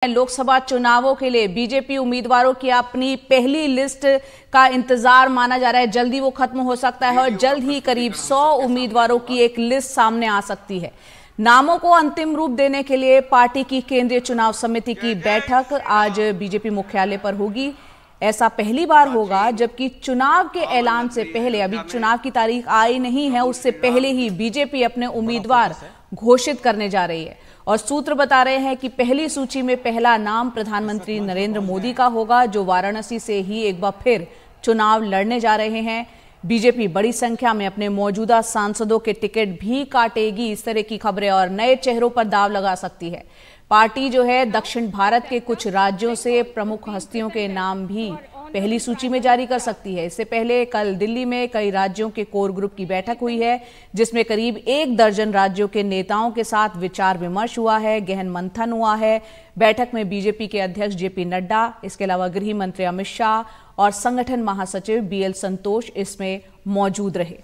लोकसभा चुनावों के लिए बीजेपी उम्मीदवारों की अपनी पहली लिस्ट का इंतजार माना जा रहा है। जल्दी वो खत्म हो सकता है और जल्द ही करीब 100 उम्मीदवारों की एक लिस्ट सामने आ सकती है। नामों को अंतिम रूप देने के लिए पार्टी की केंद्रीय चुनाव समिति की बैठक आज बीजेपी मुख्यालय पर होगी। ऐसा पहली बार होगा जबकि चुनाव के ऐलान से पहले, अभी चुनाव की तारीख आई नहीं है, उससे पहले ही बीजेपी अपने उम्मीदवार घोषित करने जा रही है। और सूत्र बता रहे हैं कि पहली सूची में पहला नाम प्रधानमंत्री नरेंद्र मोदी का होगा, जो वाराणसी से ही एक बार फिर चुनाव लड़ने जा रहे हैं। बीजेपी बड़ी संख्या में अपने मौजूदा सांसदों के टिकट भी काटेगी। इस तरह की खबरें और नए चेहरों पर दांव लगा सकती है। पार्टी जो है दक्षिण भारत के कुछ राज्यों से प्रमुख हस्तियों के नाम भी पहली सूची में जारी कर सकती है। इससे पहले कल दिल्ली में कई राज्यों के कोर ग्रुप की बैठक हुई है, जिसमें करीब 1 दर्जन राज्यों के नेताओं के साथ विचार विमर्श हुआ है, गहन मंथन हुआ है। बैठक में बीजेपी के अध्यक्ष जेपी नड्डा, इसके अलावा गृह मंत्री अमित शाह और संगठन महासचिव बीएल संतोष इसमें मौजूद रहे।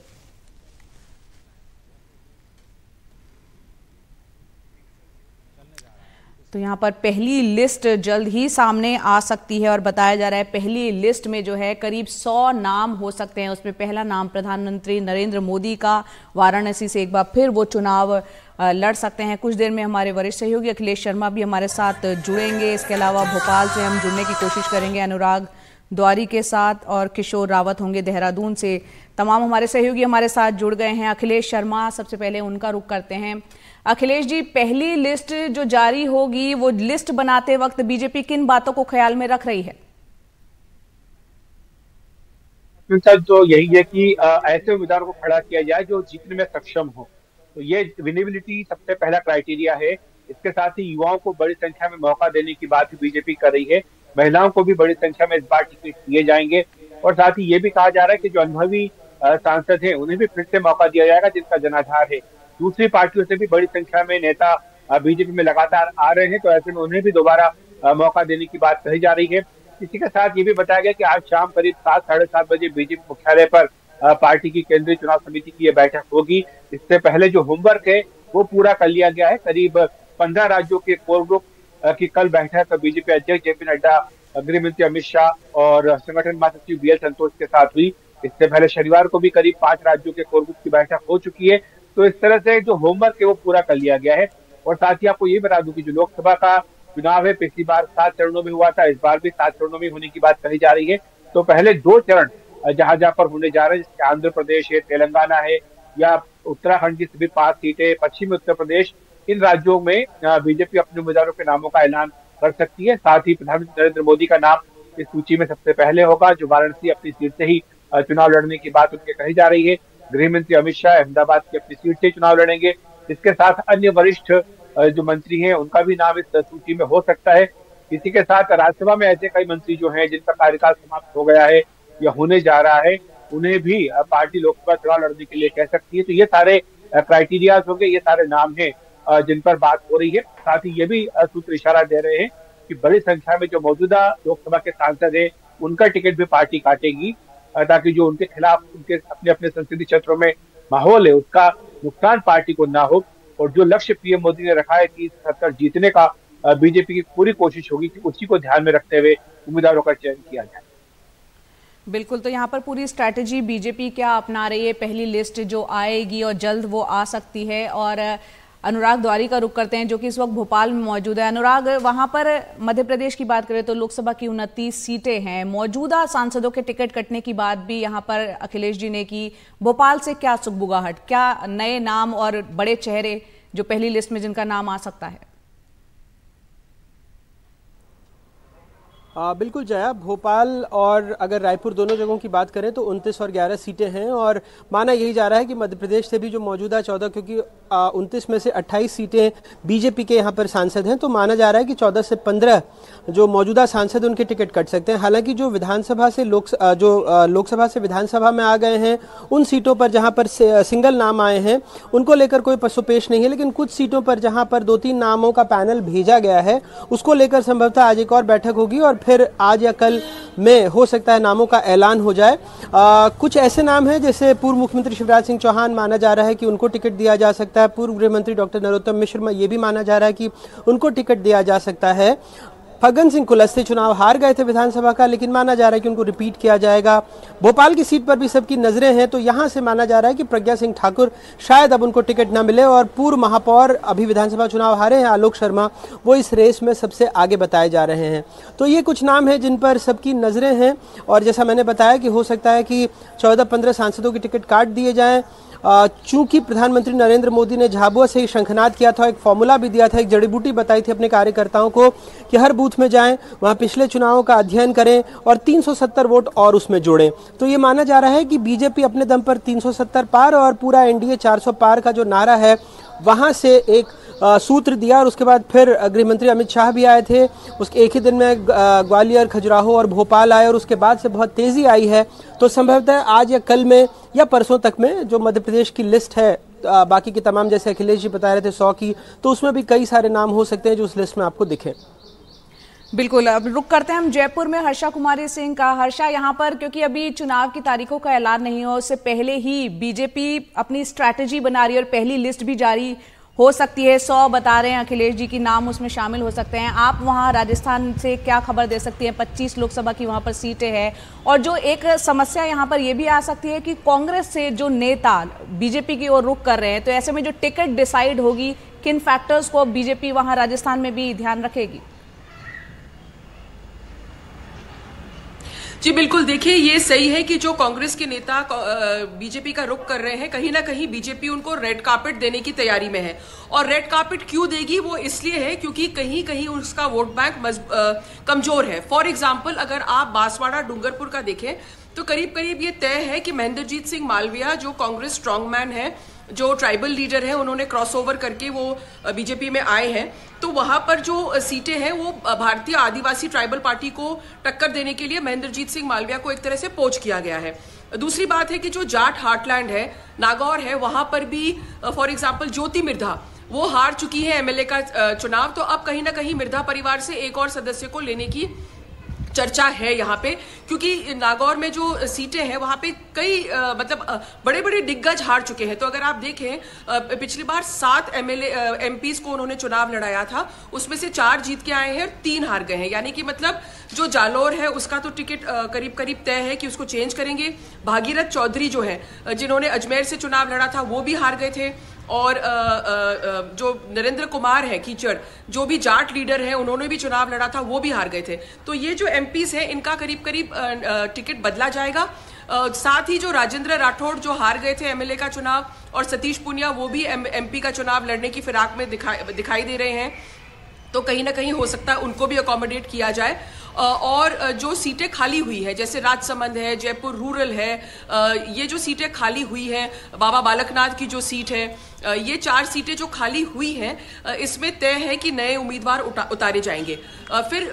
तो यहाँ पर पहली लिस्ट जल्द ही सामने आ सकती है और बताया जा रहा है पहली लिस्ट में जो है करीब 100 नाम हो सकते हैं। उसमें पहला नाम प्रधानमंत्री नरेंद्र मोदी का, वाराणसी से एक बार फिर वो चुनाव लड़ सकते हैं। कुछ देर में हमारे वरिष्ठ सहयोगी अखिलेश शर्मा भी हमारे साथ जुड़ेंगे। इसके अलावा भोपाल से हम जुड़ने की कोशिश करेंगे अनुराग द्वारी के साथ, और किशोर रावत होंगे देहरादून से। तमाम हमारे सहयोगी हमारे साथ जुड़ गए हैं। अखिलेश शर्मा, सबसे पहले उनका रुख करते हैं। अखिलेश जी, पहली लिस्ट जो जारी होगी वो लिस्ट बनाते वक्त बीजेपी किन बातों को ख्याल में रख रही है? तो यही है कि ऐसे उम्मीदवारों को खड़ा किया जाए जो जीतने में सक्षम हो। तो ये विनेबिलिटी सबसे पहला क्राइटेरिया है। इसके साथ ही युवाओं को बड़ी संख्या में मौका देने की बात भी बीजेपी कर रही है। महिलाओं को भी बड़ी संख्या में इस बार टिकट दिए जाएंगे। और साथ ही ये भी कहा जा रहा है कि जो अनुभवी सांसद हैं उन्हें भी फिर से मौका दिया जाएगा, जिनका जनाधार है। दूसरी पार्टियों से भी बड़ी संख्या में नेता बीजेपी में लगातार आ रहे हैं, तो ऐसे में उन्हें भी दोबारा मौका देने की बात कही जा रही है। इसी के साथ ये भी बताया गया कि आज शाम करीब 7 साढ़े 7 बजे बीजेपी मुख्यालय पर पार्टी की केंद्रीय चुनाव समिति की यह बैठक होगी। इससे पहले जो होमवर्क है वो पूरा कर लिया गया है। करीब 15 राज्यों के कोर ग्रुप की कल बैठक बीजेपी अध्यक्ष जेपी नड्डा, गृह मंत्री अमित शाह और संगठन महासचिव बीएल संतोष के साथ हुई। इससे पहले शनिवार को भी करीब 5 राज्यों के कोर ग्रुप की बैठक हो चुकी है। तो इस तरह से जो होमवर्क है वो पूरा कर लिया गया है। और साथ ही आपको ये बता दूं कि जो लोकसभा का चुनाव है पिछली बार 7 चरणों में हुआ था, इस बार भी 7 चरणों में होने की बात कही जा रही है। तो पहले 2 चरण जहां जहां पर होने जा रहे हैं, जैसे आंध्र प्रदेश है, तेलंगाना है या उत्तराखंड की सभी 5 सीटें, पश्चिमी उत्तर प्रदेश, इन राज्यों में बीजेपी अपने उम्मीदवारों के नामों का ऐलान कर सकती है। साथ ही प्रधानमंत्री नरेंद्र मोदी का नाम इस सूची में सबसे पहले होगा, जो वाराणसी अपनी सीट से ही चुनाव लड़ने की बात उनके कही जा रही है। गृह मंत्री अमित शाह अहमदाबाद की अपनी सीट से चुनाव लड़ेंगे। इसके साथ अन्य वरिष्ठ जो मंत्री हैं उनका भी नाम इस सूची में हो सकता है। इसी के साथ राज्यसभा में ऐसे कई मंत्री जो हैं जिनका कार्यकाल समाप्त हो गया है या होने जा रहा है, उन्हें भी पार्टी लोकसभा चुनाव लड़ने के लिए कह सकती है। तो ये सारे क्राइटेरियाज होंगे, ये सारे नाम हैं जिन पर बात हो रही है। साथ ही ये भी सूत्र इशारा दे रहे हैं कि बड़ी संख्या में जो मौजूदा लोकसभा के सांसद हैं उनका टिकट भी पार्टी काटेगी, ताकि जो उनके खिलाफ उनके अपने अपने संसदीय क्षेत्रों में माहौल है उसका नुकसान पार्टी को ना हो। और जो लक्ष्य पीएम मोदी ने रखा है कि सरकार जीतने का, बीजेपी की पूरी कोशिश होगी कि उसी को ध्यान में रखते हुए उम्मीदवारों का चयन किया जाए। बिल्कुल, तो यहाँ पर पूरी स्ट्रैटेजी बीजेपी क्या अपना रही है? पहली लिस्ट जो आएगी और जल्द वो आ सकती है। और अनुराग द्वारी का रुख करते हैं जो कि इस वक्त भोपाल में मौजूद है। अनुराग, वहां पर मध्य प्रदेश की बात करें तो लोकसभा की 29 सीटें हैं। मौजूदा सांसदों के टिकट कटने की बात भी यहां पर अखिलेश जी ने की। भोपाल से क्या सुगबुगाहट, क्या नए नाम और बड़े चेहरे जो पहली लिस्ट में जिनका नाम आ सकता है? बिल्कुल जया, भोपाल और अगर रायपुर दोनों जगहों की बात करें तो 29 और 11 सीटें हैं। और माना यही जा रहा है कि मध्य प्रदेश से भी जो मौजूदा 14, क्योंकि 29 में से 28 सीटें बीजेपी के यहाँ पर सांसद हैं, तो माना जा रहा है कि 14 से 15 जो मौजूदा सांसद उनके टिकट कट सकते हैं। हालांकि जो विधानसभा से लोकसभा से विधानसभा में आ गए हैं, उन सीटों पर जहाँ पर सिंगल नाम आए हैं उनको लेकर कोई पसोपेश नहीं है। लेकिन कुछ सीटों पर जहाँ पर 2-3 नामों का पैनल भेजा गया है, उसको लेकर संभवतः आज एक और बैठक होगी और फिर आज या कल में हो सकता है नामों का ऐलान हो जाए। कुछ ऐसे नाम हैं जैसे पूर्व मुख्यमंत्री शिवराज सिंह चौहान, माना जा रहा है कि उनको टिकट दिया जा सकता है। पूर्व गृह मंत्री डॉक्टर नरोत्तम मिश्र, ये भी माना जा रहा है कि उनको टिकट दिया जा सकता है। फग्गन सिंह कुलस्ते चुनाव हार गए थे विधानसभा का, लेकिन माना जा रहा है कि उनको रिपीट किया जाएगा। भोपाल की सीट पर भी सबकी नजरें हैं, तो यहां से माना जा रहा है कि प्रज्ञा सिंह ठाकुर शायद अब उनको टिकट न मिले। और पूर्व महापौर अभी विधानसभा चुनाव हारे हैं आलोक शर्मा, वो इस रेस में सबसे आगे बताए जा रहे हैं। तो ये कुछ नाम हैं जिन पर सबकी नजरें हैं। और जैसा मैंने बताया कि हो सकता है कि 14-15 सांसदों की टिकट काट दिए जाएं। चूंकि प्रधानमंत्री नरेंद्र मोदी ने झाबुआ से ही शंखनाद किया था, एक फॉर्मूला भी दिया था, एक जड़ी बूटी बताई थी अपने कार्यकर्ताओं को कि हर बूथ में जाएं, वहां पिछले चुनावों का अध्ययन करें और 370 वोट और उसमें जोड़ें। तो ये माना जा रहा है कि बीजेपी अपने दम पर 370 पार और पूरा एनडीए 400 पार का जो नारा है वहां से एक सूत्र दिया। और उसके बाद फिर गृह मंत्री अमित शाह भी आए थे, उसके एक ही दिन में ग्वालियर, खजुराहो और भोपाल आए और उसके बाद से बहुत तेजी आई है। तो संभवतः आज या कल में या परसों तक में जो मध्य प्रदेश की लिस्ट है, बाकी की तमाम जैसे अखिलेश जी बता रहे थे 100 की, तो उसमें भी कई सारे नाम हो सकते हैं जो उस लिस्ट में आपको दिखे। बिल्कुल, अब रुक करते हैं हम जयपुर में हर्षा कुमारी सिंह का। हर्षा, यहाँ पर क्योंकि अभी चुनाव की तारीखों का ऐलान नहीं हुआ, उससे पहले ही बीजेपी अपनी स्ट्रैटेजी बना रही है और पहली लिस्ट भी जारी हो सकती है। 100 बता रहे हैं अखिलेश जी की नाम उसमें शामिल हो सकते हैं। आप वहां राजस्थान से क्या खबर दे सकती हैं? 25 लोकसभा की वहां पर सीटें हैं और जो एक समस्या यहां पर यह भी आ सकती है कि कांग्रेस से जो नेता बीजेपी की ओर रुख कर रहे हैं, तो ऐसे में जो टिकट डिसाइड होगी, किन फैक्टर्स को बीजेपी वहां राजस्थान में भी ध्यान रखेगी? जी बिल्कुल, देखिए ये सही है कि जो कांग्रेस के नेता बीजेपी का रुख कर रहे हैं, कहीं ना कहीं बीजेपी उनको रेड कार्पेट देने की तैयारी में है। और रेड कार्पेट क्यों देगी, वो इसलिए है क्योंकि कहीं कहीं उसका वोट बैंक कमजोर है। फॉर एग्जाम्पल, अगर आप बांसवाड़ा डूंगरपुर का देखें तो करीब करीब ये तय है कि महेंद्रजीत सिंह मालविया जो कांग्रेस स्ट्रांगमैन है, जो ट्राइबल लीडर है, उन्होंने क्रॉसओवर करके वो बीजेपी में आए हैं, तो वहां पर जो सीटें हैं वो भारतीय आदिवासी ट्राइबल पार्टी को टक्कर देने के लिए महेंद्रजीत सिंह मालविया को एक तरह से पोच किया गया है। दूसरी बात है कि जो जाट हार्टलैंड है, नागौर है, वहां पर भी फॉर एग्जाम्पल ज्योति मिर्धा वो हार चुकी है एमएलए का चुनाव, तो अब कहीं ना कहीं मिर्धा परिवार से एक और सदस्य को लेने की चर्चा है यहाँ पे, क्योंकि नागौर में जो सीटें हैं वहां पे कई बड़े बड़े दिग्गज हार चुके हैं। तो अगर आप देखें पिछली बार 7 एमपीज को उन्होंने चुनाव लड़ाया था, उसमें से 4 जीत के आए हैं और 3 हार गए हैं। यानी कि मतलब जो जालोर है उसका तो टिकट करीब करीब तय है कि उसको चेंज करेंगे। भागीरथ चौधरी जो है, जिन्होंने अजमेर से चुनाव लड़ा था, वो भी हार गए थे। और जो नरेंद्र कुमार है कीचड़, जो भी जाट लीडर है, उन्होंने भी चुनाव लड़ा था, वो भी हार गए थे। तो ये जो एमपीज है इनका करीब करीब टिकट बदला जाएगा। साथ ही जो राजेंद्र राठौड़ जो हार गए थे एमएलए का चुनाव, और सतीश पुनिया वो भी एमपी का चुनाव लड़ने की फिराक में दिखाई दे रहे हैं, तो कहीं ना कहीं हो सकता है उनको भी अकोमोडेट किया जाए। और जो सीटें खाली हुई है, जैसे राजसमंद है, जयपुर रूरल है, ये जो सीटें खाली हुई हैं, बाबा बालकनाथ की जो सीट है, ये 4 सीटें जो खाली हुई हैं, इसमें तय है कि नए उम्मीदवार उतारे जाएंगे। फिर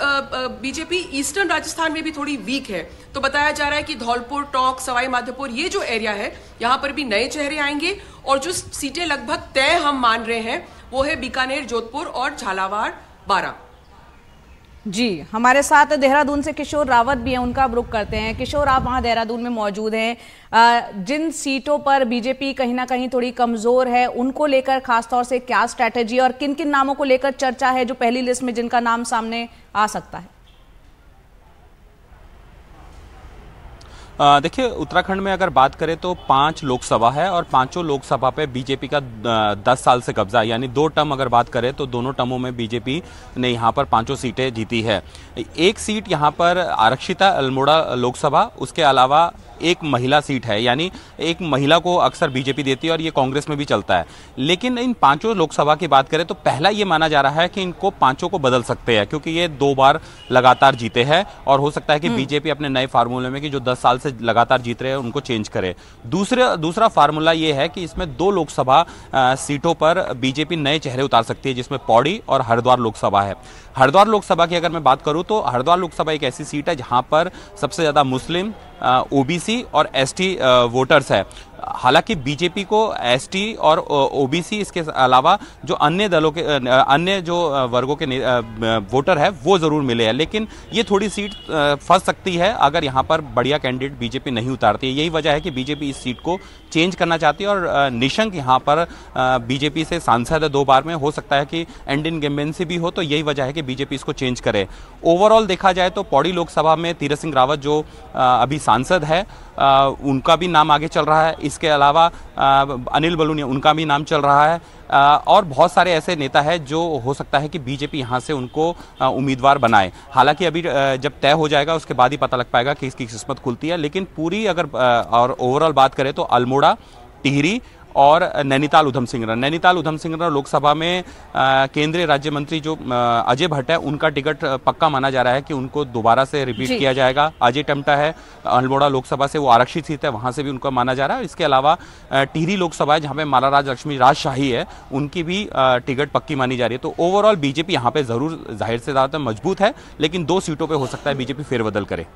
बीजेपी ईस्टर्न राजस्थान में भी थोड़ी वीक है, तो बताया जा रहा है कि धौलपुर, टोंक, सवाई माधोपुर, ये जो एरिया है, यहाँ पर भी नए चेहरे आएंगे। और जो सीटें लगभग तय हम मान रहे हैं वो है बीकानेर, जोधपुर और झालावाड़, बारां। जी, हमारे साथ देहरादून से किशोर रावत भी हैं, उनका अब रुख करते हैं। किशोर, आप वहां देहरादून में मौजूद हैं, जिन सीटों पर बीजेपी कहीं ना कहीं थोड़ी कमजोर है, उनको लेकर खासतौर से क्या स्ट्रैटेजी और किन किन नामों को लेकर चर्चा है जो पहली लिस्ट में जिनका नाम सामने आ सकता है? देखिए, उत्तराखंड में अगर बात करें तो 5 लोकसभा है और 5 लोकसभा पे बीजेपी का 10 साल से कब्जा, यानी 2 टर्म अगर बात करें तो दोनों टर्मों में बीजेपी ने यहाँ पर 5 सीटें जीती है। एक सीट यहाँ पर आरक्षिता अल्मोड़ा लोकसभा, उसके अलावा एक महिला सीट है, यानी एक महिला को अक्सर बीजेपी देती है और ये कांग्रेस में भी चलता है। लेकिन इन 5 लोकसभा की बात करें तो पहला ये माना जा रहा है कि इनको 5 को बदल सकते हैं, क्योंकि ये 2 बार लगातार जीते हैं और हो सकता है कि बीजेपी अपने नए फार्मूले में कि जो 10 साल से लगातार जीत रहे हैं उनको चेंज करे। दूसरा फार्मूला ये है कि इसमें 2 लोकसभा सीटों पर बीजेपी नए चेहरे उतार सकती है, जिसमें पौड़ी और हरिद्वार लोकसभा है। हरिद्वार लोकसभा की अगर मैं बात करूं तो हरिद्वार लोकसभा एक ऐसी सीट है जहां पर सबसे ज़्यादा मुस्लिम, ओबीसी और एसटी वोटर्स है। हालांकि बीजेपी को एसटी और ओबीसी, इसके अलावा जो अन्य दलों के अन्य जो वर्गों के वोटर है वो जरूर मिले हैं, लेकिन ये थोड़ी सीट फंस सकती है अगर यहाँ पर बढ़िया कैंडिडेट बीजेपी नहीं उतारती है। यही वजह है कि बीजेपी इस सीट को चेंज करना चाहती है और निशंक यहाँ पर बीजेपी से सांसद है 2 बार में, हो सकता है कि एंड इनकम्बेंसी भी हो, तो यही वजह है कि बीजेपी इसको चेंज करे। ओवरऑल देखा जाए तो पौड़ी लोकसभा में तीरथ सिंह रावत जो अभी सांसद है उनका भी नाम आगे चल रहा है। इसके अलावा अनिल बलूनी, उनका भी नाम चल रहा है और बहुत सारे ऐसे नेता हैं जो हो सकता है कि बीजेपी यहाँ से उनको उम्मीदवार बनाए। हालांकि अभी जब तय हो जाएगा उसके बाद ही पता लग पाएगा कि इसकी किस्मत खुलती है, लेकिन पूरी अगर और ओवरऑल बात करें तो अल्मोड़ा, टिहरी और नैनीताल उधम सिंह नगर लोकसभा में केंद्रीय राज्य मंत्री जो अजय भट्ट है उनका टिकट पक्का माना जा रहा है कि उनको दोबारा से रिपीट किया जाएगा। अजय टमटा है अल्मोड़ा लोकसभा से, वो आरक्षित सीट है, वहां से भी उनको माना जा रहा है। इसके अलावा टिहरी लोकसभा है जहां पे माला लक्ष्मी राजशाही है, उनकी भी टिकट पक्की मानी जा रही है। तो ओवरऑल बीजेपी यहाँ पे जरूर जाहिर से ज्यादा मजबूत है, लेकिन 2 सीटों पर हो सकता है बीजेपी फेरबदल करे।